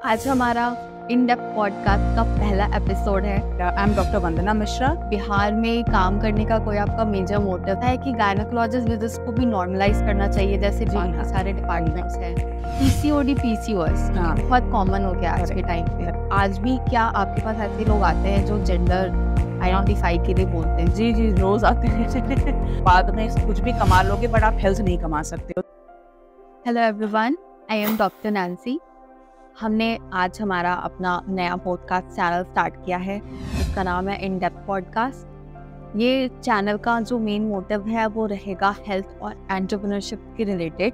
आज हमारा in depth podcast का पहला एपिसोड है। आई एम डॉक्टर वंदना मिश्रा। बिहार में काम करने का कोई आपका मेजर मोटिव है कि गायनेकोलॉजिस्ट विजिट्स को भी नॉर्मलाइज करना चाहिए जैसे बाकी सारे डिपार्टमेंट्स हैं। पीसीओडी पीसीओएस बहुत कॉमन हो गया आज के टाइम पे। आज भी क्या आपके पास ऐसे लोग आते हैं जो जेंडर आइडेंटिफाई के लिए बोलते हैं? जी रोज आते हैं। बाद में कुछ भी कमा लोगे बट आप हेल्थ नहीं कमा सकते हो। Hello everyone, I am doctor Nancy. हमने आज हमारा अपना नया पॉडकास्ट चैनल स्टार्ट किया है जिसका नाम है इन डेप्थ पॉडकास्ट। ये चैनल का जो मेन मोटिव है वो रहेगा हेल्थ और एंटरप्रेन्योरशिप के रिलेटेड।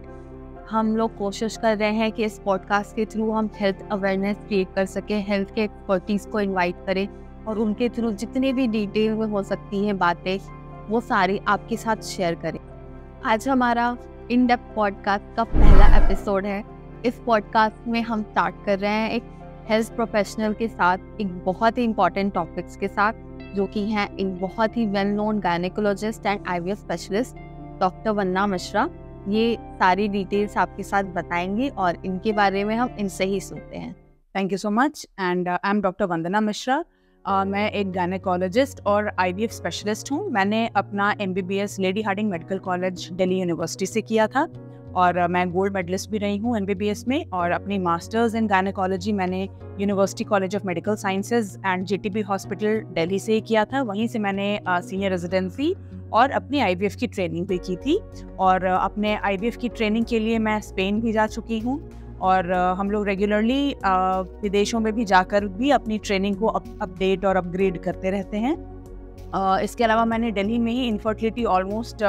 हम लोग कोशिश कर रहे हैं कि इस पॉडकास्ट के थ्रू हम हेल्थ अवेयरनेस क्रिएट कर सकें, हेल्थ के एक्सपर्टीज़ को इन्वाइट करें और उनके थ्रू जितने भी डिटेल में हो सकती हैं बातें वो सारी आपके साथ शेयर करें। आज हमारा इन डेप्थ पॉडकास्ट का पहला एपिसोड है। इस पॉडकास्ट में हम स्टार्ट कर रहे हैं एक हेल्थ प्रोफेशनल के साथ, एक बहुत ही इंपॉर्टेंट टॉपिक्स के साथ, जो कि हैं एक बहुत ही well known gynaecologist and IVF specialist doctor Vandana Mishra. ये सारी डिटेल्स आपके साथ बताएंगे और इनके बारे में हम इनसे ही सुनते हैं। Thank you so much and I am doctor Vandana Mishra. मैं एक गायनेकोलॉजिस्ट और आईवीएफ स्पेशलिस्ट हूँ। मैंने अपना MBBS Lady Hardinge medical college Delhi university से किया था और मैं गोल्ड मेडलिस्ट भी रही हूँ एमबीबीएस में। और अपनी मास्टर्स इन गायनेकोलॉजी मैंने university college of medical sciences and GTB hospital Delhi से किया था। वहीं से मैंने सीनियर रेजिडेंसी और अपनी आईवीएफ की ट्रेनिंग भी की थी। और अपने आईवीएफ की ट्रेनिंग के लिए मैं स्पेन भी जा चुकी हूँ और हम लोग रेगुलरली विदेशों में भी जाकर भी अपनी ट्रेनिंग को अपडेट और अपग्रेड करते रहते हैं। इसके अलावा मैंने दिल्ली में ही infertility almost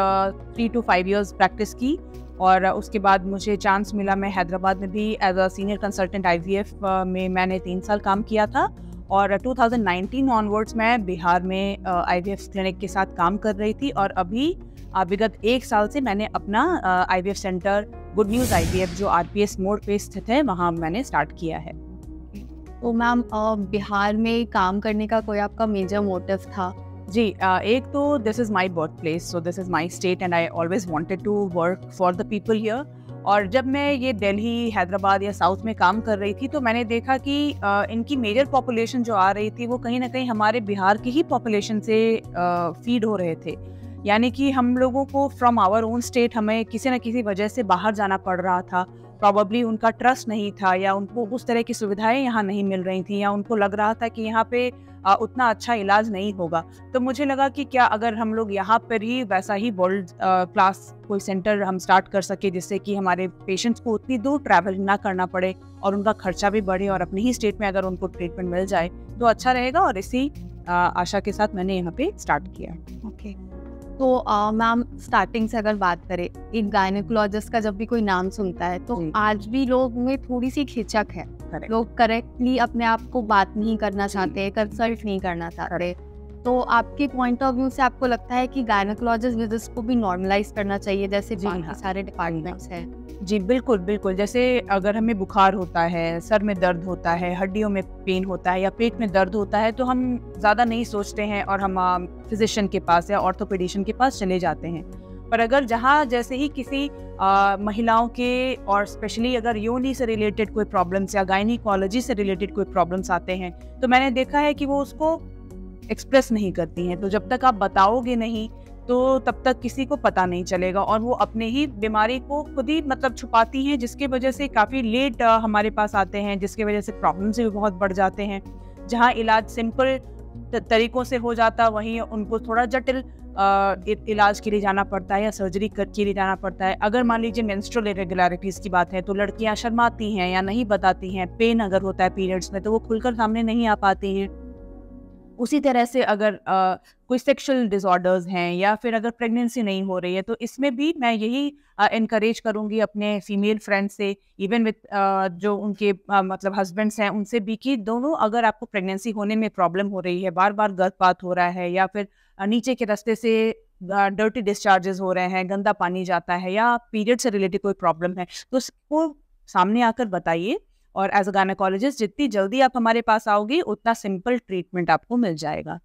3 to 5 years practice की और उसके बाद मुझे चांस मिला, मैं हैदराबाद में भी as a senior consultant IVF में मैंने 3 साल काम किया था। और 2019 ऑनवर्ड्स मैं बिहार में आईवीएफ क्लिनिक के साथ काम कर रही थी और अभी विगत 1 साल से मैंने अपना IVF centre good news IVF जो आरपीएस मोड़ पे स्थित है वहाँ मैंने स्टार्ट किया है। तो मैम, बिहार में काम करने का कोई आपका मेजर मोटिव था? जी, एक तो this is my birth place, so this is my state and I always wanted to work for the people here. और जब मैं ये दिल्ली, हैदराबाद या साउथ में काम कर रही थी तो मैंने देखा कि इनकी मेजर पॉपुलेशन जो आ रही थी वो कहीं ना कहीं हमारे बिहार की ही पॉपुलेशन से फीड हो रहे थे। यानी कि हम लोगों को फ्रॉम आवर ओन स्टेट हमें किसी न किसी वजह से बाहर जाना पड़ रहा था। प्रॉबली उनका ट्रस्ट नहीं था या उनको उस तरह की सुविधाएं यहाँ नहीं मिल रही थी या उनको लग रहा था कि यहाँ पे उतना अच्छा इलाज नहीं होगा। तो मुझे लगा कि क्या अगर हम लोग यहाँ पर ही वैसा ही वर्ल्ड क्लास कोई सेंटर हम स्टार्ट कर सके जिससे कि हमारे पेशेंट्स को उतनी दूर ट्रैवल ना करना पड़े और उनका खर्चा भी बढ़े और अपने ही स्टेट में अगर उनको ट्रीटमेंट मिल जाए तो अच्छा रहेगा। और इसी आशा के साथ मैंने यहाँ पे स्टार्ट किया। ओके, तो मैम स्टार्टिंग से अगर बात करें, एक गायनेकोलॉजिस्ट का जब भी कोई नाम सुनता है तो आज भी लोग में थोड़ी सी खिचक है। लोग करेक्टली अपने आप को बात नहीं करना चाहते, कंसल्ट नहीं करना चाहते। तो आपके पॉइंट ऑफ व्यू से आपको लगता है कि गायनेकोलॉजिस्ट विजिट्स को भी नॉर्मलाइज करना चाहिए जैसे बाकी सारे डिपार्टमेंट्स हैं? जी बिल्कुल बिल्कुल। जैसे अगर हमें बुखार होता है, सर में दर्द होता है, हड्डियों में पेन होता है या पेट में दर्द होता है तो हम ज़्यादा नहीं सोचते हैं और हम फिजिशियन के पास या ऑर्थोपेडिशियन के पास चले जाते हैं। पर अगर जहाँ जैसे ही किसी महिलाओं के और स्पेशली अगर योनि से रिलेटेड कोई प्रॉब्लम्स या गायनिकोलॉजी से रिलेटेड कोई प्रॉब्लम्स आते हैं तो मैंने देखा है कि वो उसको एक्सप्रेस नहीं करती हैं। तो जब तक आप बताओगे नहीं तो तब तक किसी को पता नहीं चलेगा और वो अपने ही बीमारी को खुद ही छुपाती हैं, जिसकी वजह से काफ़ी लेट हमारे पास आते हैं, जिसकी वजह से प्रॉब्लम्स भी बहुत बढ़ जाते हैं। जहाँ इलाज सिंपल तरीकों से हो जाता वहीं उनको थोड़ा जटिल इलाज के लिए जाना पड़ता है या सर्जरी के लिए जाना पड़ता है। अगर मान लीजिए मेंस्ट्रुअल इरेगुलरिटीज़ की बात है तो लड़कियां शर्माती हैं या नहीं बताती हैं। पेन अगर होता है पीरियड्स में तो वो खुलकर सामने नहीं आ पाती हैं। उसी तरह से अगर कोई सेक्सुअल डिसऑर्डर्स हैं या फिर अगर प्रेगनेंसी नहीं हो रही है तो इसमें भी मैं यही इनकरेज करूंगी अपने फीमेल फ्रेंड्स से, इवन विद जो उनके मतलब हस्बैंड्स हैं उनसे भी, कि दोनों अगर आपको प्रेगनेंसी होने में प्रॉब्लम हो रही है, बार बार गर्भपात हो रहा है या फिर नीचे के रास्ते से डर्टी डिस्चार्जेस हो रहे हैं, गंदा पानी जाता है या पीरियड से रिलेटेड कोई प्रॉब्लम है तो उसको सामने आकर बताइए। और एज अ गायनेकोलॉजिस्ट जितनी जल्दी आप हमारे पास आओगे उतना सिंपल ट्रीटमेंट आपको मिल जाएगा।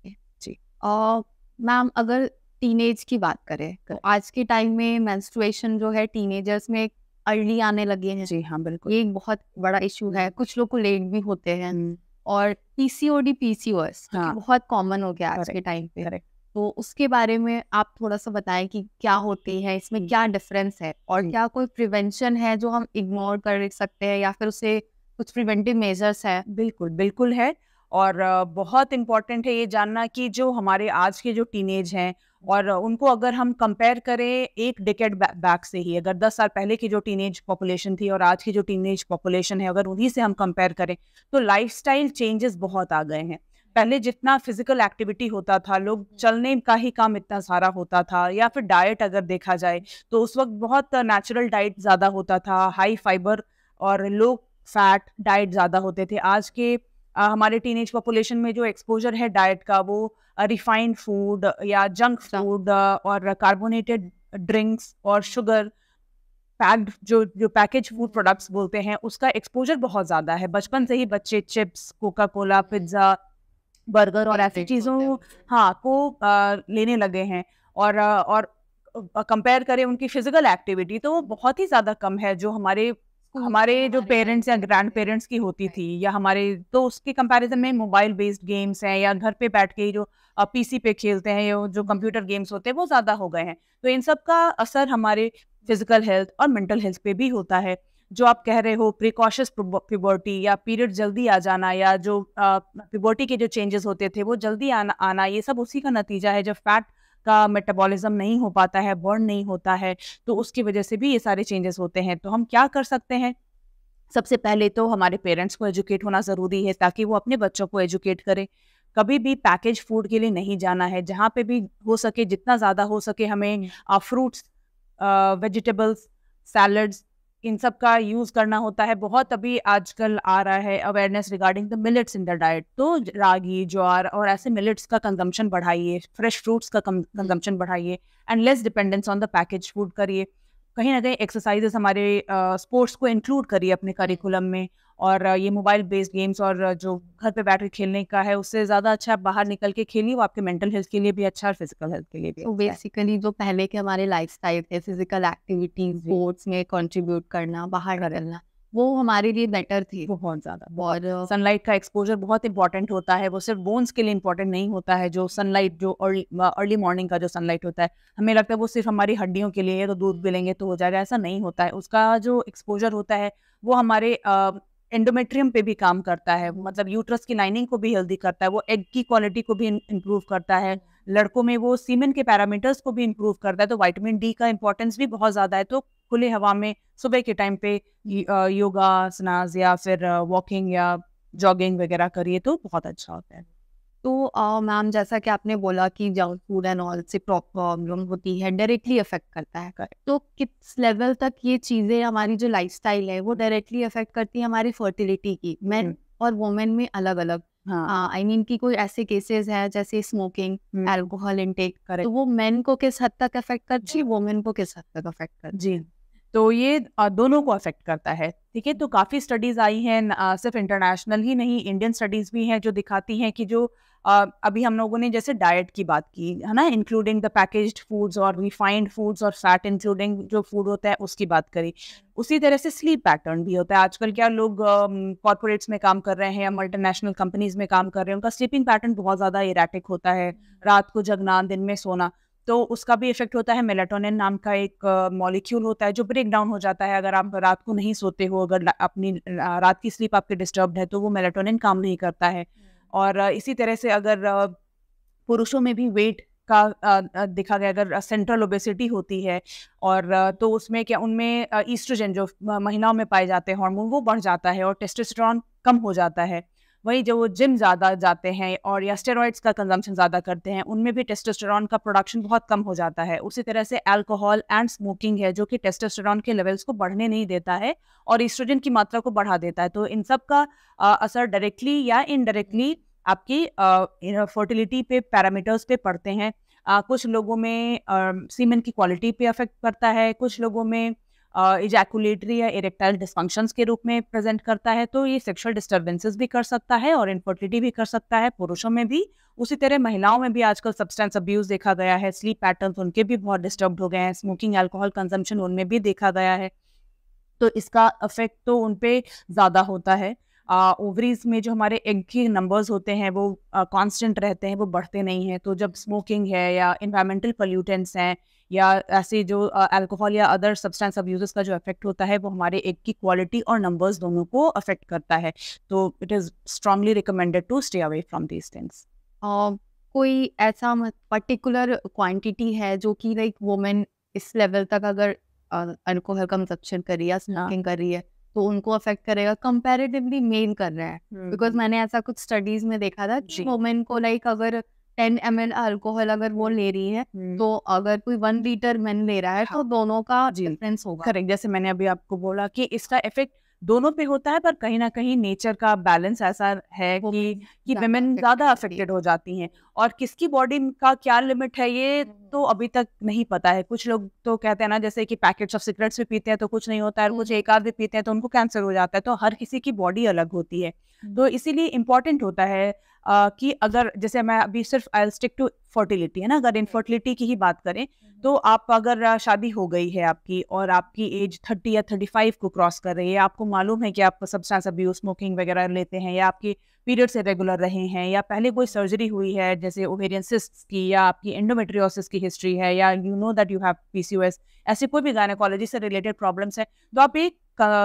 जी, और मैम अगर टीनेज की बात करें तो आज के टाइम में मेंस्ट्रुएशन जो है टीनेजर्स में अर्ली आने लगे हैं। जी हाँ, बिल्कुल। ये एक बहुत बड़ा इशू है, कुछ लोग को लेट भी होते हैं। और पीसीओडी पीसीओएस हाँ, बहुत कॉमन हो गया आज के टाइम पे। तो उसके बारे में आप थोड़ा सा बताएं कि क्या होती है, इसमें क्या डिफरेंस है, और क्या कोई प्रिवेंशन है जो हम इग्नोर कर सकते हैं, या फिर उसे कुछ प्रिवेंटिव मेजर्स है? बिल्कुल, बिल्कुल है। और बहुत इम्पोर्टेंट है ये जानना कि जो हमारे आज के जो टीनेज हैं और उनको अगर हम कंपेयर करें एक डेकेड बैक से ही, अगर 10 साल पहले की जो टीनेज पॉपुलेशन थी और आज की जो टीनेज पॉपुलेशन है, अगर उन्हीं से हम कंपेयर करें, तो लाइफस्टाइल चेंजेस बहुत आ गए हैं। पहले जितना फिजिकल एक्टिविटी होता था, लोग चलने का ही काम इतना सारा होता था, या फिर डाइट अगर देखा जाए तो उस वक्त बहुत नेचुरल डाइट ज़्यादा होता था, हाई फाइबर और लो फैट डाइट ज़्यादा होते थे। आज के हमारे टीनेज पॉपुलेशन में जो एक्सपोजर है डाइट का, वो रिफाइंड फूड या जंक फूड और कार्बोनेटेड ड्रिंक्स और शुगर पैक्ड जो पैकेज फूड प्रोडक्ट्स बोलते हैं, उसका एक्सपोजर बहुत ज़्यादा है। बचपन से ही बच्चे chips, Coca Cola, pizza, burger और ऐसी चीज़ों को लेने लगे हैं। और कंपेयर करें उनकी फिजिकल एक्टिविटी, तो वो बहुत ही ज़्यादा कम है जो हमारे जो पेरेंट्स या ग्रैंड पेरेंट्स की होती थी, या हमारे, तो उसके कंपैरिजन में मोबाइल बेस्ड गेम्स हैं या घर पे बैठ के जो पीसी पे खेलते हैं, या जो कंप्यूटर गेम्स होते हैं, वो ज़्यादा हो गए हैं। तो इन सब का असर हमारे फिजिकल हेल्थ और मेंटल हेल्थ पे भी होता है। जो आप कह रहे हो प्रिकॉशस प्यूबर्टी या पीरियड जल्दी आ जाना, या जो प्यूबर्टी के जो चेंजेस होते थे वो जल्दी आना, ये सब उसी का नतीजा है। जब फैट का मेटाबॉलिज्म नहीं हो पाता है, बर्न नहीं होता है, तो उसकी वजह से भी ये सारे चेंजेस होते हैं। तो हम क्या कर सकते हैं? सबसे पहले तो हमारे पेरेंट्स को एजुकेट होना ज़रूरी है, ताकि वो अपने बच्चों को एजुकेट करें। कभी भी पैकेज फूड के लिए नहीं जाना है। जहाँ पे भी हो सके, जितना ज़्यादा हो सके, हमें फ्रूट्स, वेजिटेबल्स, सैलड्स, इन सब का यूज़ करना होता है। बहुत अभी आजकल आ रहा है awareness regarding the millets in the diet, तो रागी, ज्वार और ऐसे मिलेट्स का कंजम्पशन बढ़ाइए, फ्रेश फ्रूट्स का कंजम्पशन बढ़ाइए, and less dependence on the package food करिए। कहीं ना कहीं एक्सरसाइजेस हमारे स्पोर्ट्स को इंक्लूड करिए अपने करिकुलम में। और ये मोबाइल बेस्ड गेम्स और जो घर पे बैठ के खेलने का है, उससे ज़्यादा अच्छा आप बाहर निकल के खेलिए। वो आपके मेंटल हेल्थ के लिए भी अच्छा है, फिजिकल हेल्थ के लिए भी तो अच्छा है। बेसिकली जो पहले के हमारे लाइफस्टाइल थे, फिजिकल एक्टिविटीज, स्पोर्ट्स में कंट्रीब्यूट करना, बाहर निकलना, वो हमारे लिए बेटर थी। बहुत ज़्यादा। और सनलाइट का एक्सपोजर बहुत इंपॉर्टेंट होता है। वो सिर्फ बोन्स के लिए इंपॉर्टेंट नहीं होता है। जो सनलाइट, जो अर्ली मॉर्निंग का जो सनलाइट होता है, हमें लगता है वो सिर्फ हमारी हड्डियों के लिए है, तो दूध पिलेंगे तो हो जाएगा, ऐसा नहीं होता है। उसका जो एक्सपोजर होता है वो हमारे एंडोमेट्रियम पे भी काम करता है, मतलब यूट्रस की लाइनिंग को भी हेल्दी करता है, वो एग की क्वालिटी को भी इम्प्रूव करता है। लड़कों में वो सीमेन के पैरामीटर्स को भी इम्प्रूव करता है। तो विटामिन डी का इंपॉर्टेंस भी बहुत ज़्यादा है। तो खुले हवा में सुबह के टाइम पे योगा आसनास या फिर वॉकिंग या जॉगिंग वगैरह करिए तो बहुत अच्छा होता है। तो मैम, जैसा कि आपने बोला कि जंक फूड एंड ऑल से प्रॉब्लम होती है, डायरेक्टली अफेक्ट करता है, तो किस लेवल तक ये चीज़ें, हमारी जो लाइफस्टाइल है, वो डायरेक्टली अफेक्ट करती है हमारी फर्टिलिटी की, मेन और वुमेन में अलग अलग? आई मीन कि कोई ऐसे केसेस हैं जैसे स्मोकिंग, अल्कोहल इनटेक, तो वो मेन को किस हद तक अफेक्ट करती है, वुमेन को किस हद तक अफेक्ट करती जी, तो ये दोनों को अफेक्ट करता है। ठीक है, तो काफ़ी स्टडीज़ आई हैं, सिर्फ इंटरनेशनल ही नहीं, इंडियन स्टडीज़ भी हैं जो दिखाती हैं कि जो अभी हम लोगों ने जैसे डाइट की बात की है ना, इंक्लूडिंग द पैकेज्ड फूड्स और रिफाइंड फूड्स और फैट इंक्लूडिंग जो फूड होता है उसकी बात करी, उसी तरह से स्लीप पैटर्न भी होता है। आजकल क्या लोग कॉर्पोरेट्स में काम कर रहे हैं या मल्टीनेशनल कंपनीज में काम कर रहे हैं, उनका स्लीपिंग पैटर्न बहुत ज़्यादा इरेटिक होता है, रात को जगना, दिन में सोना, तो उसका भी इफेक्ट होता है। मेलाटोनिन नाम का एक मॉलिक्यूल होता है जो ब्रेक डाउन हो जाता है। अगर आप रात को नहीं सोते हो, अगर अपनी रात की स्लीप आपकी डिस्टर्ब्ड है, तो वो मेलाटोनिन काम नहीं करता है। और इसी तरह से अगर पुरुषों में भी वेट का देखा गया, अगर सेंट्रल ओबेसिटी होती है और तो उसमें क्या, उनमें ईस्ट्रोजन जो महिलाओं में पाए जाते हैं हार्मोन, वो बढ़ जाता है और टेस्टोस्टेरोन कम हो जाता है। वही जो जिम ज़्यादा जाते हैं और या स्टेरॉइड्स का कंजम्पशन ज़्यादा करते हैं, उनमें भी टेस्टोस्टेरोन का प्रोडक्शन बहुत कम हो जाता है। उसी तरह से अल्कोहल एंड स्मोकिंग है जो कि टेस्टोस्टेरोन के लेवल्स को बढ़ने नहीं देता है और ईस्ट्रोजन की मात्रा को बढ़ा देता है। तो इन सब का असर डायरेक्टली या इनडायरेक्टली आपकी फर्टिलिटी पे, पैरामीटर्स पे पड़ते हैं। कुछ लोगों में सीमेन की क्वालिटी पे अफेक्ट करता है, कुछ लोगों में इजैकुलेटरी या इरेक्टाइल डिस्फंक्शंस के रूप में प्रेजेंट करता है। तो ये सेक्सुअल डिस्टर्बेंसेस भी कर सकता है और इनफर्टिलिटी भी कर सकता है पुरुषों में भी। उसी तरह महिलाओं में भी आजकल सब्सटेंस अब्यूज देखा गया है, स्लीप पैटर्न्स उनके भी बहुत डिस्टर्ब हो गए हैं, स्मोकिंग, अल्कोहल कंजम्पशन उनमें भी देखा गया है। तो इसका इफेक्ट तो उन पे ज़्यादा होता है। ओवरीज में जो हमारे एग के नंबर्स होते हैं वो कांस्टेंट रहते हैं, वो बढ़ते नहीं हैं। तो जब स्मोकिंग है या इन्वायरमेंटल पोल्यूटेंट्स हैं या ऐसे जो अल्कोहल या अदर सब्सटेंस अब्यूजेस का जो इफेक्ट होता है वो हमारे एग की क्वालिटी और नंबर्स दोनों को अफेक्ट करता है। तो it is strongly recommended to stay away from these things. कोई ऐसा पर्टिकुलर क्वांटिटी है जो कि लाइक वुमेन इस लेवल तक अगर अल्कोहल कंजप्शन कर रही है, स्मोकिंग कर रही है, तो उनको अफेक्ट करेगा कंपैरेटिवली मेल कर रहा है? बिकॉज मैंने ऐसा कुछ स्टडीज में देखा था कि वुमेन को लाइक अगर 10 ml अल्कोहल अगर वो ले रही है तो अगर कोई 1 लीटर मैन ले रहा है तो दोनों का डिफरेंस होगा। करेक्ट, जैसे मैंने अभी आपको बोला कि इसका इफेक्ट दोनों पे होता है, पर कहीं ना कहीं नेचर का बैलेंस ऐसा है कि विमेन ज्यादा अफेक्टेड हो जाती हैं। और किसकी बॉडी का क्या लिमिट है ये तो अभी तक नहीं पता है। कुछ लोग तो कहते हैं ना, जैसे कि पैकेट्स ऑफ सिगरेट्स भी पीते हैं तो कुछ नहीं होता है, और कुछ एक आध भी पीते हैं तो उनको कैंसर हो जाता है। तो हर किसी की बॉडी अलग होती है। तो इसीलिए इम्पोर्टेंट होता है कि अगर जैसे मैं अभी सिर्फ आई स्टिक टू फर्टिलिटी है ना, अगर इनफर्टिलिटी की ही बात करें तो आप अगर शादी हो गई है आपकी और आपकी एज 30 या 35 को क्रॉस कर रही है, आपको मालूम है कि आप सब्सटेंस अब्यूज, स्मोकिंग वगैरह लेते हैं, या आपके पीरियड्स इरेगुलर रहे हैं, या पहले कोई सर्जरी हुई है जैसे ओवेरियन सिस्ट्स की, या आपकी एंडोमेट्रियोसिस की हिस्ट्री है, या you know that you have PCOS, ऐसे कोई भी गायनेकोलॉजी से रिलेटेड प्रॉब्लम्स है, तो आप एक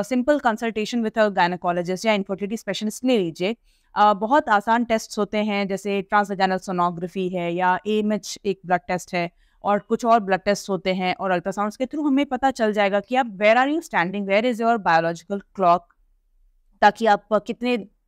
simple consultation with a gynaecologist या इनफर्टिलिटी स्पेशलिस्ट ले लीजिए। बहुत आसान टेस्ट होते हैं, जैसे ट्रांसवेजाइनल सोनोग्राफी है, या AMH एक ब्लड टेस्ट है, और कुछ और ब्लड टेस्ट होते हैं, और अल्ट्रासाउंड्स के थ्रू हमें पता चल जाएगा कि आप where are you standing, where is your biological clock, ताकि आप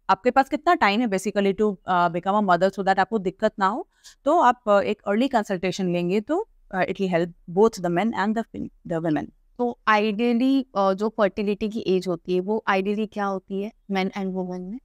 आपके पास कितना टाइम है basically to become a mother, so that आपको दिक्कत ना हो। तो आप एक अर्ली कंसल्टेशन लेंगे तो it will help both the men and the women. तो आइडियली जो फर्टिलिटी की एज होती है वो आइडियली क्या होती है मेन एंड वुमेन में?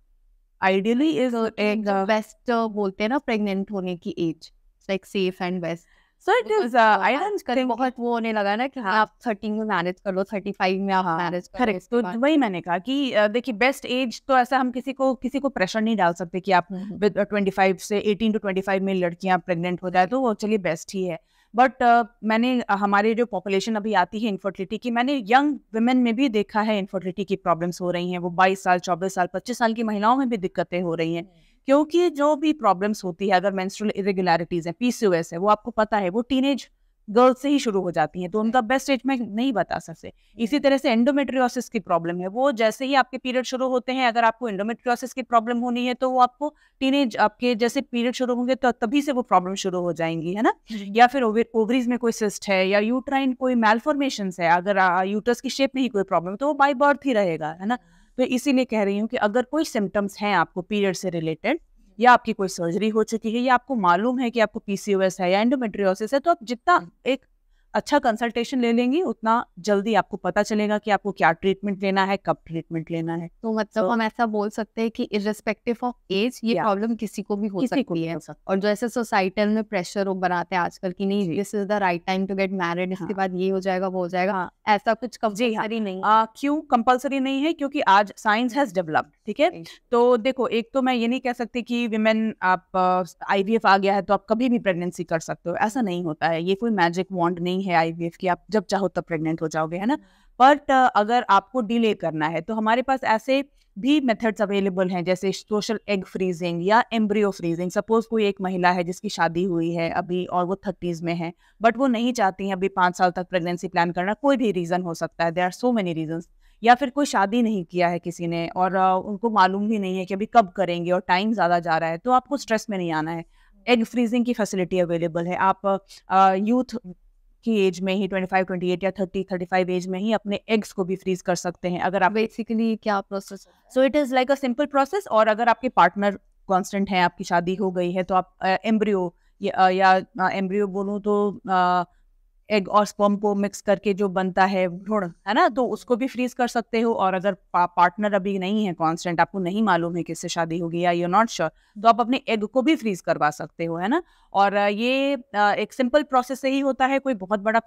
आइडियली इज एक बेस्ट बोलते हैं ना प्रेग्नेंट होने की age, like safe and best. So it is I don't think बहुत वो होने लगा ना कि आप 30 में मैरिज कर लो, 35 में आप मैरिज कर लो। करेक्ट, तो वही मैंने कहा कि देखिए बेस्ट एज तो ऐसा हम किसी को प्रेशर नहीं डाल सकते कि आप विद 25 से 18 to 25 में लड़कियां प्रेग्नेंट हो जाए तो वो चलिए बेस्ट ही है। बट मैंने हमारे जो पॉपुलेशन अभी आती है इनफर्टिलिटी की, मैंने यंग वुमेन में भी देखा है इनफर्टिलिटी की प्रॉब्लम्स हो रही हैं। वो 22 साल, 24 साल, 25 साल की महिलाओं में भी दिक्कतें हो रही हैं, क्योंकि जो भी प्रॉब्लम्स होती है, अगर मेंस्ट्रुअल इरेगुलरिटीज है, PCOS है, वो आपको पता है वो टीनेज गर्ल्स से ही शुरू हो जाती हैं, तो उनका बेस्ट एज में नहीं बता सकते। इसी तरह से एंडोमेट्रियोसिस की प्रॉब्लम है, वो जैसे ही आपके पीरियड शुरू होते हैं, अगर आपको एंडोमेट्रियोसिस की प्रॉब्लम होनी है तो वो आपको टीनेज आपके जैसे पीरियड शुरू होंगे तो तभी से वो प्रॉब्लम शुरू हो जाएंगी, है ना। या फिर ओवरीज में कोई सिस्ट है, या यूट्राइन कोई मैलफॉर्मेशन है, अगर यूटरस की शेप में ही कोई प्रॉब्लम तो वो बाय बर्थ ही रहेगा, है ना। तो इसीलिए कह रही हूँ कि अगर कोई सिम्टम्स हैं आपको पीरियड से रिलेटेड, या आपकी कोई सर्जरी हो चुकी है, या आपको मालूम है कि आपको PCOS है या एंडोमेट्रियोसिस है, तो आप जितना एक अच्छा कंसल्टेशन ले लेंगी उतना जल्दी आपको पता चलेगा कि आपको क्या ट्रीटमेंट लेना है, कब ट्रीटमेंट लेना है। तो मतलब हम ऐसा बोल सकते हैं कि इर्रेस्पेक्टिव ऑफ एज ये प्रॉब्लम किसी को भी हो सकती है। और जो ऐसे सोसाइटल में प्रेशर बनाते हैं आजकल की नहीं this is the right time to get married, इसके बाद ये हो जाएगा वो हो जाएगा, ऐसा कुछ कंपल्सरी नहीं है। क्यों कंपल्सरी नहीं है? क्योंकि आज साइंस हैज डेवलप्ड, ठीक है। तो देखो, एक तो मैं ये नहीं कह सकती कि विमेन आप IVF आ गया है तो आप कभी भी प्रेगनेंसी कर सकते हो, ऐसा नहीं होता है। ये कोई मैजिक वॉन्ड नहीं है IVF की आप जब चाहो तब प्रेग्नेंट हो जाओगे, है ना। बट अगर आपको डिले करना है तो हमारे पास ऐसे भी मेथड्स अवेलेबल हैं, जैसे सोशल एग फ्रीजिंग या एम्ब्रियो फ्रीजिंग। सपोज कोई एक महिला है जिसकी शादी हुई है अभी और वो 30s में है, बट वो नहीं चाहती है अभी 5 साल तक प्रेगनेंसी प्लान करना, कोई भी रीज़न हो सकता है, there are so many reasons. या फिर कोई शादी नहीं किया है किसी ने और उनको मालूम भी नहीं है कि अभी कब करेंगे और टाइम ज़्यादा जा रहा है, तो आपको स्ट्रेस में नहीं आना है। एग फ्रीजिंग की फैसिलिटी अवेलेबल है। आप यूथ की एज में ही 25, 28 या 30, 35 एज में ही अपने एग्स को भी फ्रीज कर सकते हैं। अगर आप बेसिकली क्या process? So it is like a simple process. और अगर आपके पार्टनर कांस्टेंट है, आपकी शादी हो गई है, तो आप एम्ब्रियो या एम्ब्रियो बोलूँ तो एग और स्पर्म को मिक्स करके जो बनता है भ्रूण, है ना, तो उसको भी फ्रीज कर सकते हो। और अगर पार्टनर अभी नहीं है कांस्टेंट, आपको नहीं मालूम है किससे शादी होगी या यू नॉट श्योर, तो आप अपने एग को भी फ्रीज करवा सकते हो, है ना। और ये एक सिंपल प्रोसेस से ही होता है, कोई बहुत बड़ा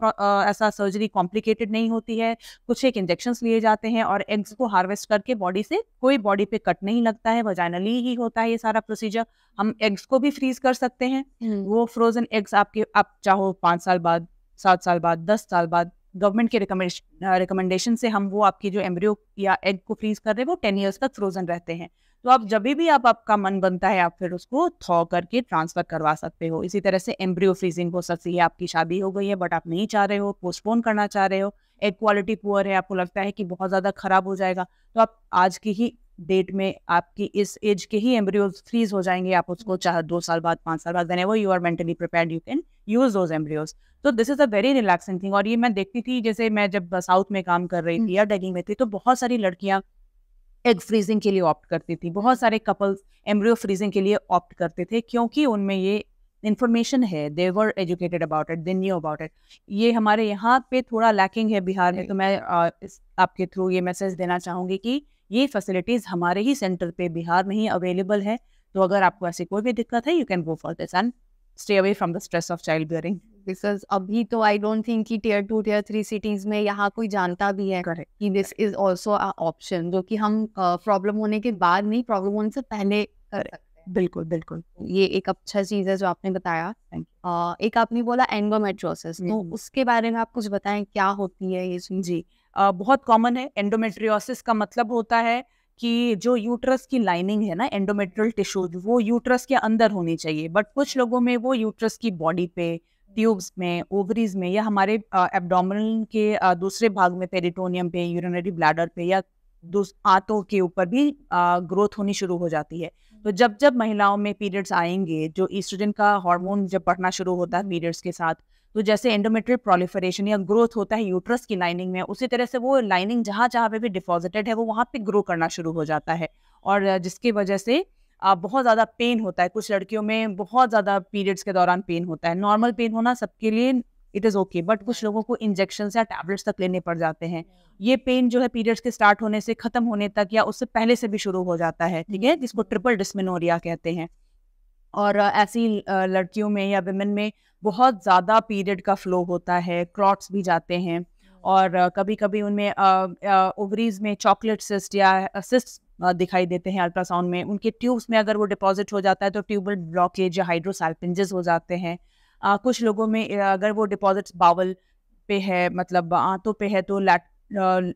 ऐसा सर्जरी कॉम्प्लिकेटेड नहीं होती है। कुछ एक इंजेक्शंस लिए जाते हैं और एग्स को हार्वेस्ट करके बॉडी से, कोई बॉडी पे कट नहीं लगता है, वजाइनली ही होता है ये सारा प्रोसीजर। हम एग्स को भी फ्रीज कर सकते हैं। वो फ्रोजन एग्स आपके, आप चाहो 5 साल बाद, 7 साल बाद, 10 साल बाद गवर्नमेंट के रिकमेंडेशन से हम वो आपकी जो एम्ब्रियो या एग को फ्रीज कर रहे हैं वो 10 ईयर्स तक फ्रोजन रहते हैं। तो आप जब भी आपका मन बनता है आप फिर उसको थॉ करके ट्रांसफर करवा सकते हो। इसी तरह से एम्ब्रियो फ्रीजिंग हो सकती है, आपकी शादी हो गई है बट आप नहीं चाह रहे हो, पोस्टपोन करना चाह रहे हो, एग क्वालिटी पुअर है, आपको लगता है कि बहुत ज़्यादा खराब हो जाएगा, तो आप आज की ही डेट में आपकी इस एज के ही एम्ब्रियोज फ्रीज हो जाएंगे। आप उसको चाहे 2 साल बाद, 5 साल बाद, whenever you are mentally prepared you can use those embryos. तो this is a very relaxing thing. और ये मैं देखती थी, जैसे मैं जब साउथ में काम कर रही थी या दिल्ली में थी, तो बहुत सारी लड़कियां एग फ्रीजिंग के लिए ऑप्ट करती थी, बहुत सारे कपल्स एम्ब्रियो फ्रीजिंग के लिए ऑप्ट करते थे, क्योंकि उनमें ये इन्फॉर्मेशन है, they were educated about it, they knew about it. ये हमारे यहाँ पे थोड़ा लैकिंग है बिहार में। तो मैं आपके थ्रू ये मैसेज देना चाहूँगी कि ये फैसिलिटीज़ हमारे ही सेंटर पे बिहार में ही अवेलेबल है। तो अगर आपको ऐसी कोई भी दिक्कत है, you can go for this and stay away from the stress of child bearing. Because अभी तो आई डोंट थिंक कि Tier 2 Tier 3 सिटीज में यहाँ कोई जानता भी है Correct. कि this is also a option, जो कि हम प्रॉब्लम होने के बाद नहीं, प्रॉब्लम होने से पहले कर सकते हैं। बिल्कुल बिल्कुल, ये एक अच्छा चीज़ है जो आपने बताया। एक आपने बोला एंडोमेट्रियोसिस, तो उसके बारे में आप कुछ बताएं, क्या होती है ये चीज़? जी बहुत कॉमन है। एंडोमेट्रियोसिस का मतलब होता है कि जो यूट्रस की लाइनिंग है ना, एंडोमेट्रियल टिश्यू, वो यूट्रस के अंदर होनी चाहिए, बट कुछ लोगों में वो यूट्रस की बॉडी पे, ट्यूब्स में, ओवरीज में, या हमारे एब्डोमिनल के दूसरे भाग में, पेरिटोनियम पे, यूरिनरी ब्लैडर पे, या आंतों के ऊपर भी ग्रोथ होनी शुरू हो जाती है। तो जब जब महिलाओं में पीरियड्स आएंगे, जो ईस्ट्रोजन का हार्मोन जब बढ़ना शुरू होता है पीरियड्स के साथ, तो जैसे एंडोमेट्रियल प्रोलिफरेशन या ग्रोथ होता है यूट्रस की लाइनिंग में, उसी तरह से वो लाइनिंग जहाँ जहाँ पे भी डिपॉजिटेड है वो वहाँ पे ग्रो करना शुरू हो जाता है, और जिसकी वजह से बहुत ज़्यादा पेन होता है। कुछ लड़कियों में बहुत ज़्यादा पीरियड्स के दौरान पेन होता है। नॉर्मल पेन होना सबके लिए इट इज़ ओके, बट कुछ लोगों को इंजेक्शन या टैबलेट्स तक लेने पड़ जाते हैं। ये पेन जो है पीरियड्स के स्टार्ट होने से खत्म होने तक या उससे पहले से भी शुरू हो जाता है, ठीक है, जिसको ट्रिपल डिस्मेनोरिया कहते हैं। और ऐसी लड़कियों में या विमेन में बहुत ज़्यादा पीरियड का फ्लो होता है, क्लॉट्स भी जाते हैं, और कभी कभी उनमें ओवरीज में चॉकलेट सिस्ट या सिस्ट दिखाई देते हैं अल्ट्रासाउंड में। उनके ट्यूब्स में अगर वो डिपॉजिट हो जाता है तो ट्यूबल ब्लॉकेज या हाइड्रोसाल्पिंजेस हो जाते हैं। कुछ लोगों में अगर वो डिपॉजिट्स बावल पे है, मतलब आंतों पे है, तो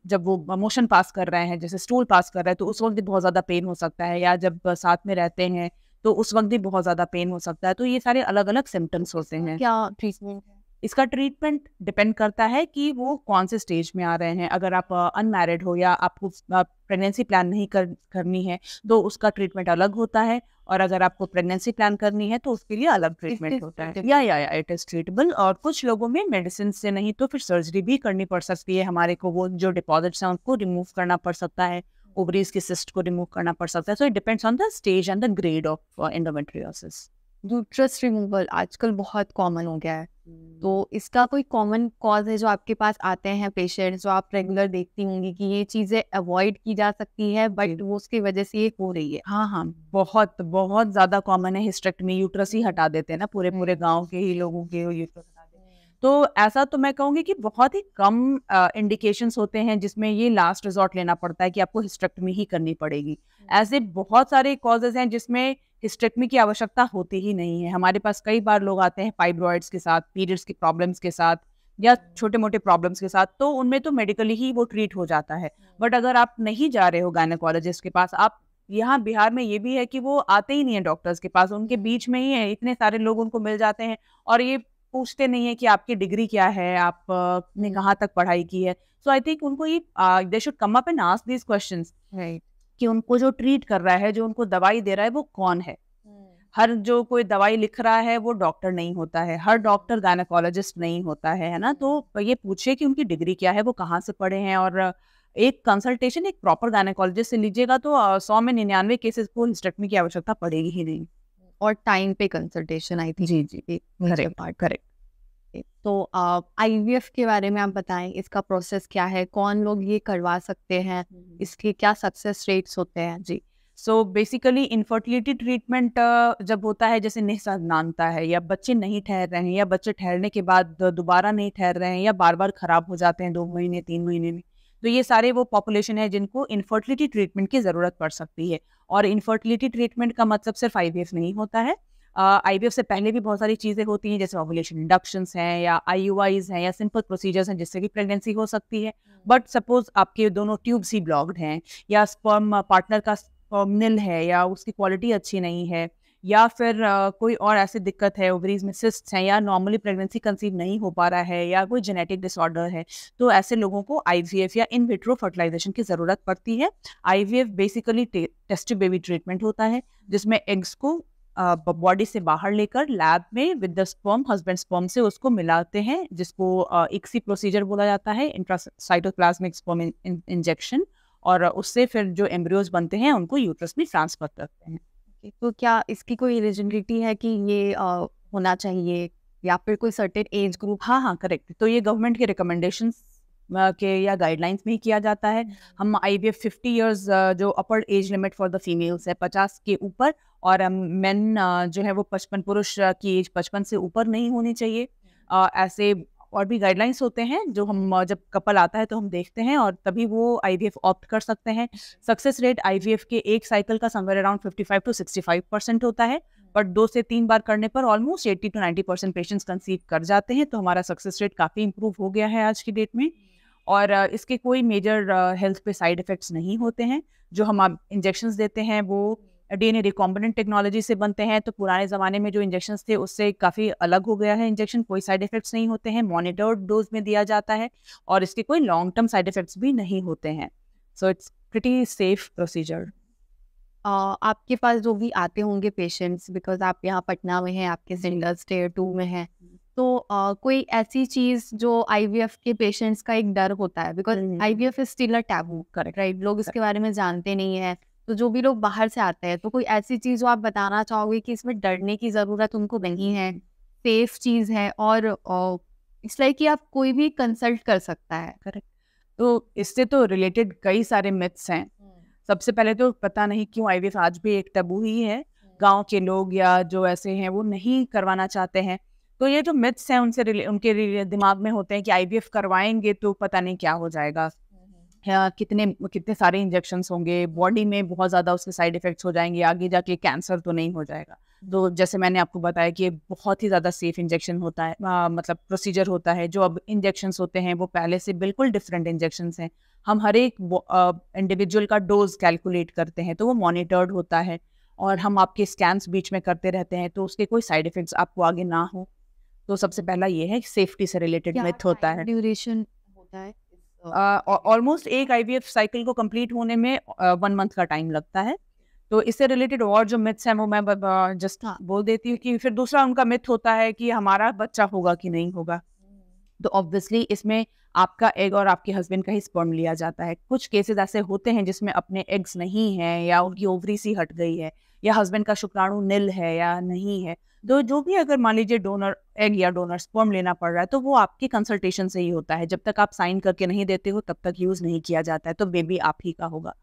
जब वो मोशन पास कर रहे हैं, जैसे स्टूल पास कर रहे हैं, तो उस वक्त भी बहुत ज़्यादा पेन हो सकता है, या जब साथ में रहते हैं तो उस वक्त भी बहुत ज़्यादा पेन हो सकता है। तो ये सारे अलग अलग सिम्टम्स होते हैं। क्या ट्रीटमेंट है इसका? ट्रीटमेंट डिपेंड करता है कि वो कौन से स्टेज में आ रहे हैं। अगर आप अनमैरिड हो या आपको प्रेगनेंसी प्लान नहीं करनी है तो उसका ट्रीटमेंट अलग होता है, और अगर आपको प्रेगनेंसी प्लान करनी है तो उसके लिए अलग ट्रीटमेंट होता है। या इट इज ट्रीटेबल। और कुछ लोगों में मेडिसिन से नहीं तो फिर सर्जरी भी करनी पड़ सकती है। हमारे को वो जो डिपॉजिट्स हैं उनको रिमूव करना पड़ सकता है, ओवरीज की सिस्ट को रिमूव करना पड़ सकता है। So it depends on the stage and the grade of endometriosis. Uterus removal आजकल बहुत कॉमन हो गया है, तो इसका कोई कॉमन कॉज है जो आपके पास आते हैं पेशेंट्स, जो आप रेगुलर देखती होंगी कि ये चीज़ें अवॉइड की जा सकती है बट वो उसकी वजह से ये हो रही है? हाँ, बहुत बहुत ज़्यादा कॉमन है। हिस्टेक्टमी, यूट्रस ही हटा देते हैं ना, पूरे गांव के ही लोगों के यूट्रस हटा देते हैं। तो ऐसा तो मैं कहूँगी कि बहुत ही कम इंडिकेशंस होते हैं जिसमें ये लास्ट रिजॉर्ट लेना पड़ता है कि आपको हिस्टेक्टमी ही करनी पड़ेगी। ऐसे बहुत सारे कॉजेज हैं जिसमें हिस्टेक्टमी की आवश्यकता होती ही नहीं है। हमारे पास कई बार लोग आते हैं फाइब्रॉइड्स के साथ, पीरियड्स की प्रॉब्लम्स के साथ, या छोटे मोटे प्रॉब्लम्स के साथ, तो उनमें तो मेडिकली ही वो ट्रीट हो जाता है। बट अगर आप नहीं जा रहे हो गायनेकोलॉजिस्ट के पास, आप यहाँ बिहार में ये भी है कि वो आते ही नहीं है डॉक्टर्स के पास, उनके बीच में ही है, इतने सारे लोग उनको मिल जाते हैं और ये पूछते नहीं है कि आपकी डिग्री क्या है, आप ने कहाँ तक पढ़ाई की है। सो आई थिंक उनको ये they should come up and ask these questions कि उनको जो ट्रीट कर रहा है, जो उनको दवाई दे रहा है, वो कौन है। हर जो कोई दवाई लिख रहा है वो डॉक्टर नहीं होता है, हर डॉक्टर गायनेकोलॉजिस्ट नहीं होता है ना। तो ये पूछे कि उनकी डिग्री क्या है, वो कहाँ से पढ़े हैं, और एक कंसल्टेशन एक प्रॉपर गायनेकोलॉजिस्ट से लीजिएगा तो 100 में 99 केसेस को हिस्टेक्टमी की आवश्यकता पड़ेगी ही नहीं। और टाइम पे कंसल्टेशन, आई थिंक। जी करेक्ट। तो IVF के बारे में आप बताएं, इसका प्रोसेस क्या है, कौन लोग ये करवा सकते हैं, इसके क्या सक्सेस रेट्स होते हैं? जी। सो बेसिकली इनफर्टिलिटी ट्रीटमेंट जब होता है, जैसे निःसंतानता है, या बच्चे नहीं ठहर रहे हैं, या बच्चे ठहरने के बाद दोबारा नहीं ठहर रहे हैं, या बार बार खराब हो जाते हैं 2 महीने 3 महीने में, तो ये सारे वो पॉपुलेशन है जिनको इनफर्टिलिटी ट्रीटमेंट की ज़रूरत पड़ सकती है। और इनफर्टिलिटी ट्रीटमेंट का मतलब सिर्फ IVF नहीं होता है। आईवीएफ से पहले भी बहुत सारी चीज़ें होती हैं, जैसे ओव्यूलेशन इंडक्शंस हैं या आईयूआईज हैं या सिंपल प्रोसीजर्स हैं जिससे भी प्रेगनेंसी हो सकती है। बट सपोज आपके दोनों ट्यूब्स ही ब्लॉक्ड हैं या स्पर्म पार्टनर का स्पर्म निल है या उसकी क्वालिटी अच्छी नहीं है या फिर कोई और ऐसी दिक्कत है, ओवरीज में सिस्ट्स हैं या नॉर्मली प्रेगनेंसी कंसीव नहीं हो पा रहा है या कोई जेनेटिक डिसऑर्डर है, तो ऐसे लोगों को आईवीएफ या इन विट्रो फर्टिलाइजेशन की ज़रूरत पड़ती है। IVF basically test baby treatment होता है जिसमें एग्स को बॉडी से बाहर लेकर लैब में with the sperm, husband sperm से उसको मिलाते हैं, जिसको इक्सी प्रोसीजर बोला जाता है, इंट्रासाइटोप्लाज्मिक स्पर्म इंजेक्शन, और उससे फिर जो एम्ब्रियोज बनते हैं उनको यूट्रस में ट्रांसफर करते हैं। तो क्या इसकी कोई एलिजिबिलिटी है कि ये होना चाहिए या फिर कोई सर्टेन एज ग्रुप? हाँ, करेक्ट। तो ये गवर्नमेंट के रिकमेंडेशंस के या गाइडलाइंस में ही किया जाता है। हम आईवीएफ 50 इयर्स जो अपर age limit for the females है 50 के ऊपर, और मेन जो है वो 55, पुरुष की एज 55 से ऊपर नहीं होनी चाहिए। ऐसे और भी गाइडलाइंस होते हैं जो हम जब कपल आता है तो हम देखते हैं और तभी वो आईवीएफ ऑप्ट कर सकते हैं। सक्सेस रेट आईवीएफ के एक साइकिल का समवेयर अराउंड 55 to 65% होता है, बट 2 से 3 बार करने पर ऑलमोस्ट 80 to 90% पेशेंट्स कंसीव कर जाते हैं। तो हमारा सक्सेस रेट काफ़ी इंप्रूव हो गया है आज की डेट में, और इसके कोई मेजर हेल्थ पे साइड इफ़ेक्ट्स नहीं होते हैं। जो हम इंजेक्शंस देते हैं वो डीएनए रिकॉम्बिनेंट टेक्नोलॉजी से बनते हैं, तो पुराने ज़माने में जो इंजेक्शंस थे उससे काफ़ी अलग हो गया है इंजेक्शन, कोई साइड इफ़ेक्ट्स नहीं होते हैं, मॉनिटर्ड डोज में दिया जाता है और इसके कोई लॉन्ग टर्म साइड इफ़ेक्ट्स भी नहीं होते हैं। So it's pretty safe procedure. आपके पास जो भी आते होंगे पेशेंट्स, बिकॉज आप यहाँ पटना में हैं, आपके सेंटर्स टियर 2 में हैं, तो कोई ऐसी चीज़ जो आईवीएफ के पेशेंट्स का एक डर होता है, because IVF is still a taboo, correct right? लोग इसके बारे में जानते नहीं हैं, तो जो भी लोग बाहर से आते हैं, तो कोई ऐसी चीज़ जो आप बताना चाहोगे कि इसमें डरने की ज़रूरत उनको नहीं है, सेफ चीज़ है और इसलिए कि आप कोई भी कंसल्ट कर सकता है? करेक्ट। तो इससे तो रिलेटेड कई सारे मिथ्स हैं। सबसे पहले तो पता नहीं क्यों आईवीएफ आज भी एक टैबू ही है, गांव के लोग या जो ऐसे हैं वो नहीं करवाना चाहते हैं। तो ये जो मिथ्स हैं उनसे उनके दिमाग में होते हैं कि आईवीएफ करवाएंगे तो पता नहीं क्या हो जाएगा, या कितने सारे इंजेक्शंस होंगे, बॉडी में बहुत ज़्यादा उसके साइड इफ़ेक्ट्स हो जाएंगे, आगे जाके कैंसर तो नहीं हो जाएगा। तो जैसे मैंने आपको बताया कि ये बहुत ही ज़्यादा सेफ इंजेक्शन होता है, मतलब प्रोसीजर होता है। जो अब इंजेक्शंस होते हैं वो पहले से बिल्कुल डिफरेंट इंजेक्शंस हैं। हम हर एक इंडिविजुअल का डोज कैलकुलेट करते हैं, तो वो मॉनिटर्ड होता है, और हम आपके स्कैन्स बीच में करते रहते हैं, तो उसके कोई साइड इफ़ेक्ट्स आपको आगे ना हो। तो सबसे पहला ये है, सेफ्टी से रिलेटेड मिथ होता है। ड्यूरेशन होता है ऑलमोस्ट एक आईवीएफ साइकिल को कंप्लीट होने में 1 मंथ का टाइम लगता है। तो इससे रिलेटेड और जो मिथ्स हैं वो मैं जस्ट बोल देती हूँ कि फिर दूसरा उनका मिथ होता है कि हमारा बच्चा होगा कि नहीं होगा। तो ऑब्वियसली इसमें आपका एग और आपके हस्बैंड का ही स्पर्म लिया जाता है। कुछ केसेस ऐसे होते हैं जिसमें अपने एग्स नहीं हैं या उनकी ओवरी सी हट गई है या हस्बैंड का शुक्राणु निल है या नहीं है, तो जो भी अगर मान लीजिए डोनर एग या डोनर स्पर्म लेना पड़ रहा है तो वो आपकी कंसल्टेशन से ही होता है। जब तक आप साइन करके नहीं देते हो तब तक यूज़ नहीं किया जाता है, तो बेबी आप ही का होगा।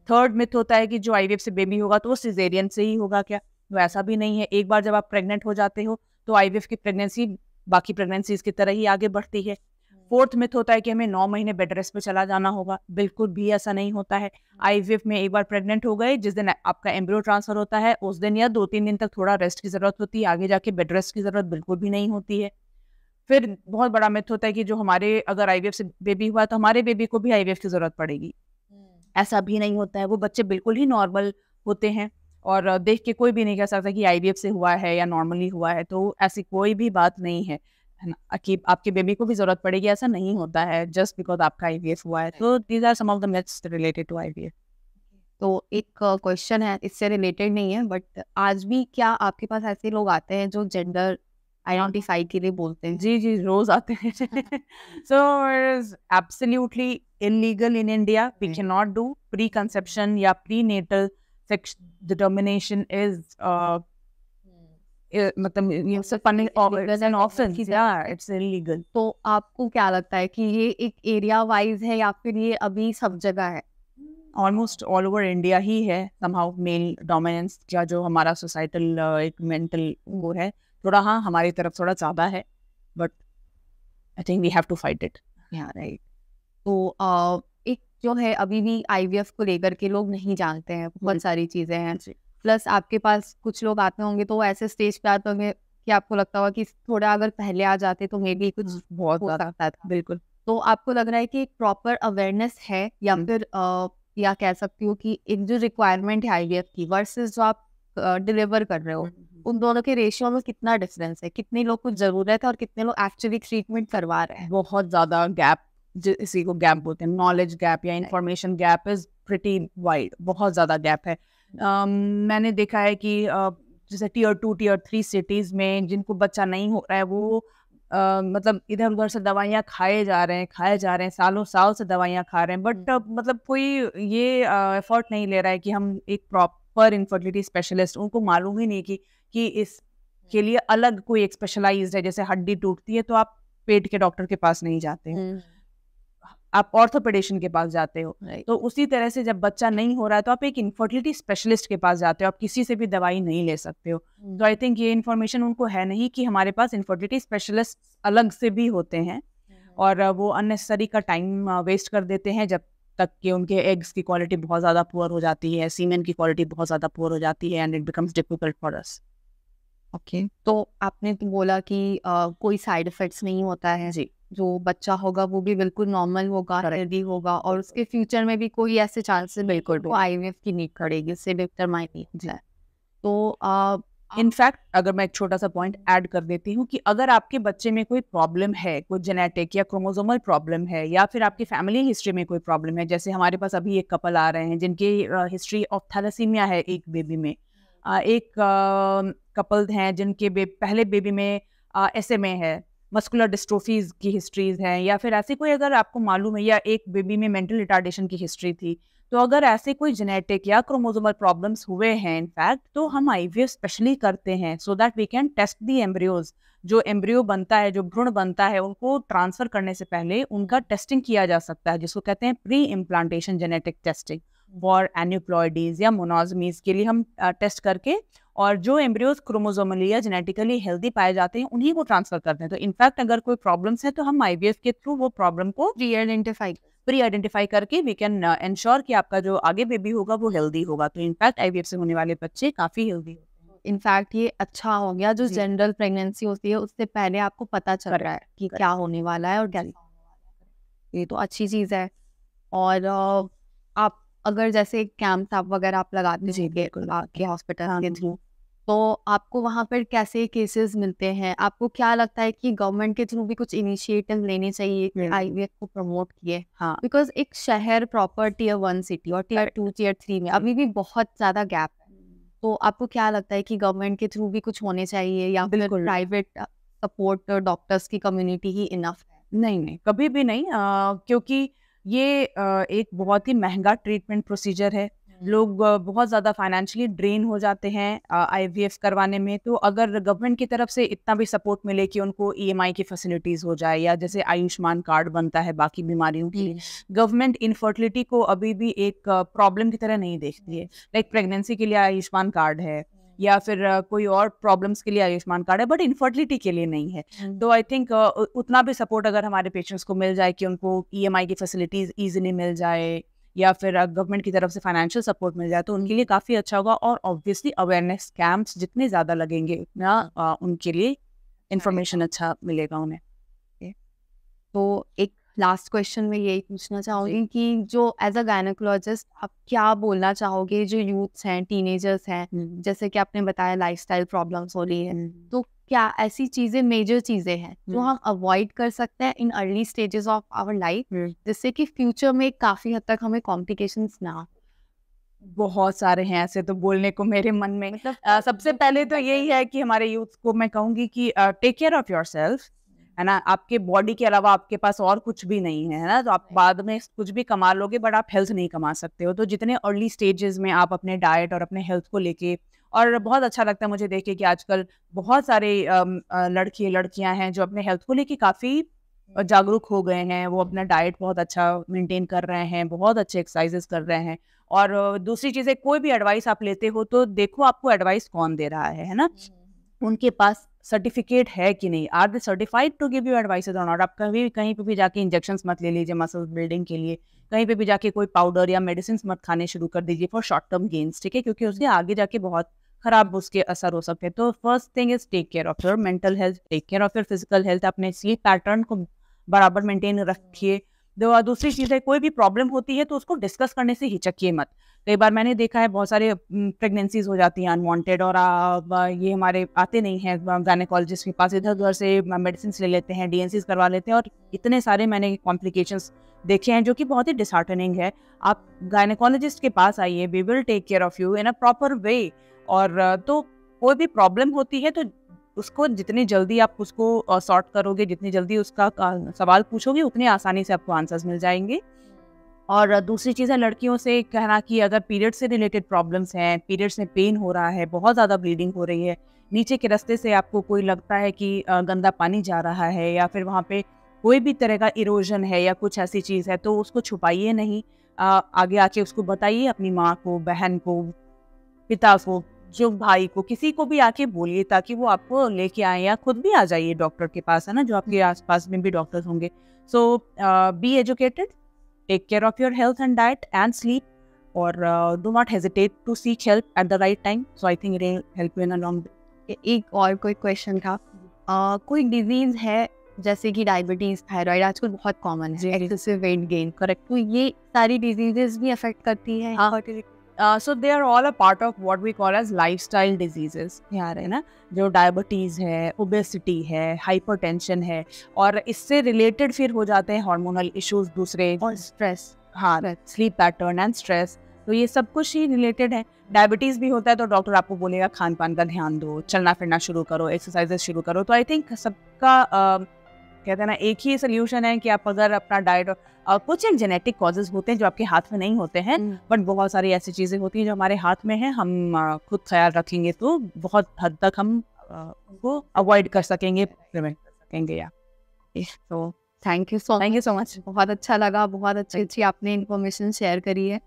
थर्ड मिथ होता है कि जो आईवीएफ से बेबी होगा तो वो सिजेरियन से ही होगा क्या? तो ऐसा भी नहीं है। एक बार जब आप प्रेग्नेंट हो जाते हो तो आईवीएफ की प्रेगनेंसी बाकी प्रेगनेंसीज की तरह ही आगे बढ़ती है। फोर्थ मिथ होता है कि हमें 9 महीने बेड रेस्ट पे चला जाना होगा। बिल्कुल भी ऐसा नहीं होता है। आईवीएफ में एक बार प्रेग्नेंट हो गए, जिस दिन आपका एम्ब्रियो ट्रांसफर होता है उस दिन या 2-3 दिन तक थोड़ा रेस्ट की जरूरत होती है, आगे जाके बेड रेस्ट की जरूरत बिल्कुल भी नहीं होती है। फिर बहुत बड़ा मिथ होता है कि जो हमारे अगर आईवीएफ से बेबी हुआ तो हमारे बेबी को भी आईवीएफ की जरूरत पड़ेगी। ऐसा भी नहीं होता है। वो बच्चे बिल्कुल ही नॉर्मल होते हैं और देख के कोई भी नहीं कह सकता कि आईवीएफ से हुआ है या नॉर्मली हुआ है। तो ऐसी कोई भी बात नहीं है ना कि आपके बेबी को भी जरूरत पड़ेगी, ऐसा नहीं होता है जस्ट बिकॉज आपका आईवीएफ हुआ है। तो these are some of the myths related to IVF. तो एक क्वेश्चन है, इससे रिलेटेड नहीं है, बट आज भी क्या आपके पास ऐसे लोग आते हैं जो जेंडर आइडेंटिफाई के लिए बोलते हैं? जी रोज आते हैं। So it is absolutely illegal in India. We can not do pre conception या pre natal sex determination is मतलब इट्स इलीगल। तो आपको क्या लगता है कि ये एक एरिया वाइज है या फिर ये अभी सब जगह है? ऑलमोस्ट ऑल ओवर इंडिया ही है। समहाउ मेल डोमिनेंस का जो हमारा सोसाइटल एक मेंटल वो है थोड़ा, हाँ हमारी तरफ थोड़ा ज़्यादा है, but I think we have to fight it. Right. तो एक जो है अभी भी आईवीएफ को लेकर के लोग नहीं जानते हैं, बहुत सारी चीज़ें हैं। प्लस आपके पास कुछ लोग आते होंगे तो वो ऐसे स्टेज पे आते होंगे कि आपको लगता होगा कि थोड़ा अगर पहले आ जाते तो मे बी कुछ बहुत हो ज़्यादा, सकता था। बिल्कुल। तो आपको लग रहा है कि एक प्रॉपर अवेयरनेस है या फिर या कह सकती हो कि एक जो रिक्वायरमेंट है आईवीएफ की वर्सेस जो आप डिलीवर कर रहे हो, उन दोनों के रेशियो में कितना डिफरेंस है? कितने लोग को ज़रूरत है और कितने लोग एक्चुअली ट्रीटमेंट करवा रहे हैं? बहुत ज़्यादा गैप, इसी को गैप बोलते हैं, नॉलेज गैप या information gap is pretty wide, बहुत ज़्यादा गैप है। मैंने देखा है कि जैसे टियर 2 टियर 3 सिटीज़ में जिनको बच्चा नहीं हो रहा है वो मतलब इधर-उधर से दवाइयाँ खाए जा रहे हैं, सालों साल से दवाइयाँ खा रहे हैं, बट मतलब कोई ये एफर्ट नहीं ले रहा है कि हम एक प्रॉपर इनफर्टिलिटी स्पेशलिस्ट, उनको मालूम ही नहीं कि इसके लिए अलग कोई एक स्पेशलाइज्ड है। जैसे हड्डी टूटती है तो आप पेट के डॉक्टर के पास नहीं जाते हो, आप ऑर्थोपेडिशियन के पास जाते हो। तो उसी तरह से जब बच्चा नहीं हो रहा है तो आप एक इनफर्टिलिटी स्पेशलिस्ट के पास जाते हो, आप किसी से भी दवाई नहीं ले सकते हो। तो आई थिंक ये इन्फॉर्मेशन उनको है नहीं कि हमारे पास इनफर्टिलिटी स्पेशलिस्ट अलग से भी होते हैं, और वो अननेसेसरी का टाइम वेस्ट कर देते हैं जब तक कि उनके एग्स की क्वालिटी बहुत ज़्यादा पुअर हो जाती है, सीमेन की क्वालिटी बहुत ज़्यादा पुअर हो जाती है, and it becomes difficult for us. Okay, तो आपने तो बोला कि कोई साइड इफेक्ट्स नहीं होता है जी, जो बच्चा होगा वो भी बिल्कुल नॉर्मल होगा, हेल्दी होगा और उसके फ्यूचर में भी कोई ऐसे चांसेस बिल्कुल वो आईवीएफ की नीड पड़ेगी, इससे डिटरमाइन नहीं होता है। तो इनफैक्ट अगर मैं एक छोटा सा पॉइंट ऐड कर देती हूँ कि अगर आपके बच्चे में कोई प्रॉब्लम है, कोई जेनेटिक या क्रोमोसोमल प्रॉब्लम है, या फिर आपकी फैमिली हिस्ट्री में कोई प्रॉब्लम है, जैसे हमारे पास अभी एक कपल आ रहे हैं जिनकी हिस्ट्री ऑफ थैलेसीमिया है एक बेबी में, एक कपल हैं जिनके पहले बेबी में एसएमए है, मस्कुलर डिस्ट्रोफीज की हिस्ट्रीज हैं, या फिर ऐसी कोई अगर आपको मालूम है, या एक बेबी में मेंटल रिटार्डेशन की हिस्ट्री थी, तो अगर ऐसे कोई जेनेटिक या क्रोमोसोमल प्रॉब्लम्स हुए हैं इनफैक्ट, तो हम आईवीएफ स्पेशली करते हैं so that we can test the embryos. जो एम्ब्रियो बनता है, जो भ्रूण बनता है, उनको ट्रांसफर करने से पहले उनका टेस्टिंग किया जा सकता है, जिसको कहते हैं pre implantation genetic testing for aneuploidies या मोनोजमीज के लिए हम टेस्ट करके, और जो एम्ब्रियोज क्रोमोसोमली या जेनेटिकली हेल्दी पाए जाते हैं उन्हीं को ट्रांसफर करते हैं। तो इनफैक्ट अगर कोई प्रॉब्लम्स है तो हम आईवीएफ के थ्रू वो प्रॉब्लम को प्री आइडेंटिफाई करके वी कैन एंश्योर कि आपका जो आगे बेबी होगा वो हेल्दी होगा। तो इनफैक्ट आईवीएफ से होने वाले बच्चे काफी हेल्दी होते हैं। इनफैक्ट ये अच्छा हो गया जो जनरल प्रेगनेंसी होती है उससे पहले आपको पता चल रहा है कि क्या होने वाला है और कैसा होने वाला है, ये तो अच्छी चीज़ है। और आप अगर जैसे कैंप वगैरह आप लगाते के हॉस्पिटल के थ्रू, तो आपको वहाँ पर कैसे केसेस मिलते हैं? आपको क्या लगता है कि गवर्नमेंट के थ्रू भी कुछ इनिशिएटिव लेने चाहिए आईवीएफ को प्रमोट किए? हाँ, बिकॉज एक शहर प्रॉपर टियर 1 सिटी और टियर 2 टियर 3 में अभी भी बहुत ज़्यादा गैप है। तो आपको क्या लगता है कि गवर्नमेंट के थ्रू भी कुछ होने चाहिए या फिर प्राइवेट सपोर्ट डॉक्टर्स की कम्युनिटी ही इनफ है? नहीं, कभी भी नहीं, क्योंकि ये एक बहुत ही महंगा ट्रीटमेंट प्रोसीजर है। लोग बहुत ज़्यादा फाइनेंशियली ड्रेन हो जाते हैं आईवीएफ करवाने में। तो अगर गवर्नमेंट की तरफ से इतना भी सपोर्ट मिले कि उनको ईएमआई की फैसिलिटीज़ हो जाए, या जैसे आयुष्मान कार्ड बनता है बाकी बीमारियों के लिए, गवर्नमेंट इनफर्टिलिटी को अभी भी एक प्रॉब्लम की तरह नहीं देखती है। लाइक प्रेगनेंसी के लिए आयुष्मान कार्ड है, या फिर कोई और प्रॉब्लम्स के लिए आयुष्मान कार्ड है, बट इनफर्टिलिटी के लिए नहीं है। तो आई थिंक उतना भी सपोर्ट अगर हमारे पेशेंट्स को मिल जाए कि उनको ईएमआई की फैसिलिटीज़ ईजिली मिल जाए, या फिर गवर्नमेंट की तरफ से फाइनेंशियल सपोर्ट मिल जाए, तो उनके लिए काफ़ी अच्छा होगा। और ऑब्वियसली अवेयरनेस कैंप्स जितने ज़्यादा लगेंगे उतना उनके लिए इन्फॉर्मेशन अच्छा मिलेगा उन्हें। तो एक लास्ट क्वेश्चन में यही पूछना चाहूँगी कि जो एज अ गायनेकोलॉजिस्ट आप क्या बोलना चाहोगे जो यूथ्स हैं, टीनेजर्स हैं, जैसे कि आपने बताया लाइफस्टाइल प्रॉब्लम्स हो रही है, तो क्या ऐसी चीज़ें मेजर चीज़ें हैं जो हम अवॉइड कर सकते हैं in early stages of our life, जिससे कि फ्यूचर में काफ़ी हद तक हमें कॉम्प्लिकेशंस ना हो? बहुत सारे हैं ऐसे तो बोलने को मेरे मन में। मतलब सबसे पहले तो यही है कि हमारे यूथ को मैं कहूँगी कि टेक केयर ऑफ योरसेल्फ, है ना। आपके बॉडी के अलावा आपके पास और कुछ भी नहीं है ना। तो आप बाद में कुछ भी कमा लोगे बट आप हेल्थ नहीं कमा सकते हो। तो जितने अर्ली स्टेजेस में आप अपने डाइट और अपने हेल्थ को लेके, और बहुत अच्छा लगता है मुझे देख के कि आजकल बहुत सारे लड़के लड़कियां हैं जो अपने हेल्थ को लेके काफ़ी जागरूक हो गए हैं। वो अपना डाइट बहुत अच्छा मेंटेन कर रहे हैं, बहुत अच्छे एक्सरसाइजेस कर रहे हैं। और दूसरी चीज़ है, कोई भी एडवाइस आप लेते हो तो देखो आपको एडवाइस कौन दे रहा है ना। उनके पास सर्टिफिकेट है कि नहीं, are they certified to give you advices और नॉट। आप कभी कहीं पे भी जाके इंजेक्शंस मत ले लीजिए मसल्स बिल्डिंग के लिए, कहीं पे भी जाके कोई पाउडर या मेडिसिन मत खाने शुरू कर दीजिए फॉर शॉर्ट टर्म गेन्स, ठीक है, क्योंकि उसके आगे जाके बहुत खराब उसके असर हो सकते हैं। तो first thing is take care of your mental health, take care of your physical health, अपने स्लीप पैटर्न को बराबर मेंटेन रखिए। दूसरी चीज़ है, कोई भी प्रॉब्लम होती है तो उसको डिस्कस करने से हिचकिए मत। कई बार मैंने देखा है बहुत सारे प्रेगनेंसीज हो जाती हैं अनवांटेड, और ये हमारे आते नहीं हैं गायनेकोलॉजिस्ट के पास, इधर उधर से मेडिसिन ले लेते हैं, डीएनसीज करवा लेते हैं, और इतने सारे मैंने कॉम्प्लिकेशंस देखे हैं जो कि बहुत ही डिसहार्टनिंग है। आप गायनेकोलॉजिस्ट के पास आइए, we will take care of you in a proper way. और तो कोई भी प्रॉब्लम होती है तो उसको जितनी जल्दी आप उसको सॉर्ट करोगे, जितनी जल्दी उसका सवाल पूछोगे, उतनी आसानी से आपको आंसर्स मिल जाएंगे। और दूसरी चीज़ है लड़कियों से कहना कि अगर पीरियड से रिलेटेड प्रॉब्लम्स हैं, पीरियड्स में पेन हो रहा है, बहुत ज़्यादा ब्लीडिंग हो रही है, नीचे के रास्ते से आपको कोई लगता है कि गंदा पानी जा रहा है, या फिर वहाँ पे कोई भी तरह का इरोजन है या कुछ ऐसी चीज़ है, तो उसको छुपाइए नहीं, आगे आके उसको बताइए, अपनी माँ को, बहन को, पिता को, जो भाई को, किसी को भी आके बोलिए, ताकि वो आपको लेके आए, या खुद भी आ जाइए डॉक्टर के पास, है ना, जो आपके आसपास में भी डॉक्टर्स होंगे। So be educated, take care of your health and diet and sleep, or do not hesitate to seek help at the right time. So I think it will help you in a long way. एक और कोई question था, कोई disease है जैसे कि diabetes, thyroid आजकल बहुत कॉमन है, एक्सेसिव वेट गेन, करेक्ट, तो ये सारी डिजीजेस भी अफेक्ट करती है? So they are all a part of what we call as lifestyle diseases, यार, है ना, जो डायबिटीज है, ओबेसिटी है, हाइपरटेंशन है, और इससे रिलेटेड फिर हो जाते हैं हार्मोनल इश्यूज दूसरे, और स्ट्रेस, हाँ, स्लीप पैटर्न एंड स्ट्रेस, तो ये सब कुछ ही रिलेटेड है। डायबिटीज भी होता है तो डॉक्टर आपको बोलेगा खान पान का ध्यान दो, चलना फिरना शुरू करो, एक्सरसाइजेस शुरू करो। तो आई थिंक सबका कहते हैं ना, एक ही सोल्यूशन है कि आप अगर अपना डाइट, कुछ एक जेनेटिक कॉजेज होते हैं जो आपके हाथ में नहीं होते हैं, बट बहुत सारी ऐसी चीज़ें होती हैं जो हमारे हाथ में हैं, हम खुद ख्याल रखेंगे तो बहुत हद तक हम उनको अवॉइड कर सकेंगे, प्रिवेंट कर सकेंगे। या तो थैंक यू सो मच, बहुत अच्छा लगा, बहुत अच्छी आपने इन्फॉर्मेशन शेयर करी है,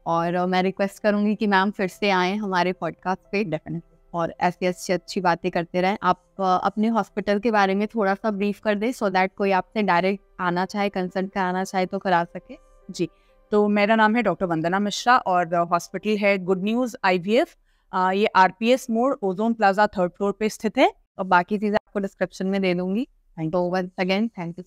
और मैं रिक्वेस्ट करूँगी कि मैम फिर से आएँ हमारे पॉडकास्ट पे, डेफिनेटली, और ऐसी अच्छी बातें करते रहें। आप अपने हॉस्पिटल के बारे में थोड़ा सा ब्रीफ कर दें, सो दैट कोई आपसे डायरेक्ट आना चाहे, कंसल्ट कराना चाहे तो करा सके। जी, तो मेरा नाम है डॉक्टर वंदना मिश्रा, और हॉस्पिटल है गुड न्यूज़ IVF, ये RPS मोड़, ओजोन प्लाजा 3rd फ्लोर पे स्थित है, और बाकी चीज़ें आपको डिस्क्रिप्शन में दे दूँगी। तो वंस अगेन थैंक यू।